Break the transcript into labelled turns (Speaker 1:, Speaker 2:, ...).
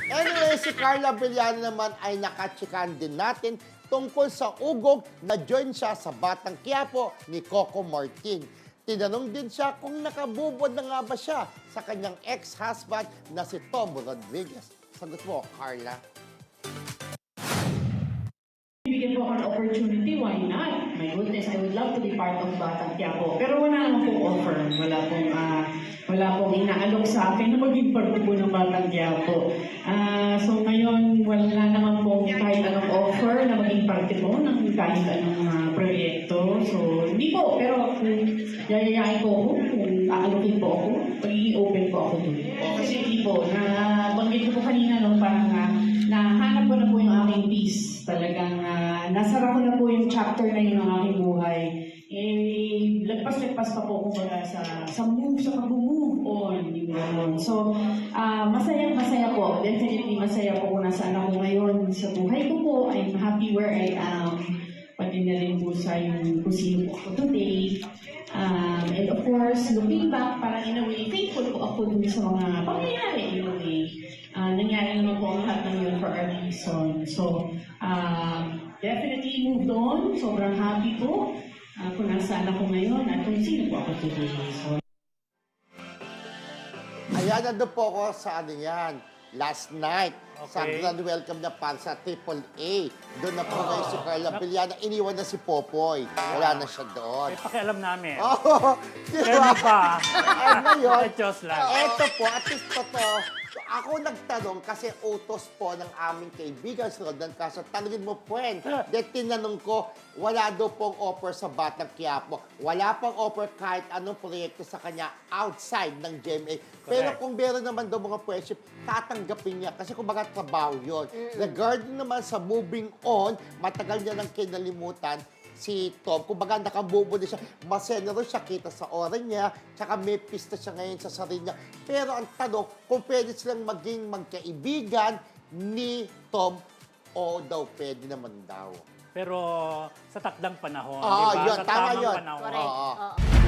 Speaker 1: Anyway, si Carla Villano naman ay nakatsikan din natin tungkol sa ugog na join siya sa Batang Quiapo ni Coco Martin. Tinanong din siya kung nakabubod na nga ba siya sa kanyang ex-husband na si Tom Rodriguez. Sagot mo, Carla.
Speaker 2: Bigyan po ako ng opportunity, why not? My goodness, I would love to be part of Batang Quiapo. Pero wala naman pong offer. Wala pong inaalok sa akin na maging parte po ng Batang Quiapo. So ngayon, wala naman pong kahit anong offer na maging parte po ng kahit anong proyekto. So hindi po, pero kung yayayain ko ako, kung aalokin po ako, magiging open po ako doon. Kasi hindi po, banggit ko po kanina, no, parang nahanap ko na po yung aking peace. Talagang nasara ko na po yung chapter na yun ng aking buhay. Lagpas-lagpas pa po ako sa pag-move on. So, masaya po. Definitely masaya po kung nasaan ako ngayon sa buhay ko po. I'm happy where I am. Pati na rin po sa yung kung sino po ako today. And of course, looking back, parang in a way, thankful po ako dun sa mga pangyayari in a way. Nangyari naman po ang lahat ng yun for a reason. So, definitely moved on. Sobrang happy po kung nasaan ako ngayon at kung sino po ako today. So,
Speaker 1: Ayan, nandun po ako sa ano yan, last night. Sa
Speaker 3: Okay.
Speaker 1: grand welcome na para sa AAA. Doon na po ngayon si Carla Villano. Iniwan na si Popoy. Wala na siya doon.
Speaker 3: May pakialam namin.
Speaker 1: Oh, di
Speaker 3: Kaya
Speaker 1: ba?
Speaker 3: di ba?
Speaker 1: Eh, ngayon,
Speaker 3: Diyos lang.
Speaker 1: eto po, at least totoo. Ako nagtanong kasi utos po ng aming kaibigan si Rodan Castro. Tanungin mo, friend. Then tinanong ko, wala daw pong offer sa Batang Quiapo. Wala pang offer kahit anong proyekto sa kanya outside ng GMA. Pero
Speaker 3: Correct.
Speaker 1: kung meron naman daw mga friendship, tatanggapin niya. Kasi kumbaga trabaho yun. Regarding naman sa moving on, matagal niya nang kinalimutan si Tom. Kumbaga nakabubo na siya. Masenero siya, kita sa oras niya. Tsaka may pista siya ngayon sa sarili niya. Pero ang tanong, kung pwede silang maging magkaibigan ni Tom, o daw pwede naman daw.
Speaker 3: Pero sa takdang panahon,
Speaker 1: Oo,
Speaker 3: di ba?
Speaker 1: yun,
Speaker 3: Sa
Speaker 1: tama
Speaker 3: tamang
Speaker 1: yun.
Speaker 3: panahon.
Speaker 4: Correct.
Speaker 1: Oo.
Speaker 4: Oo.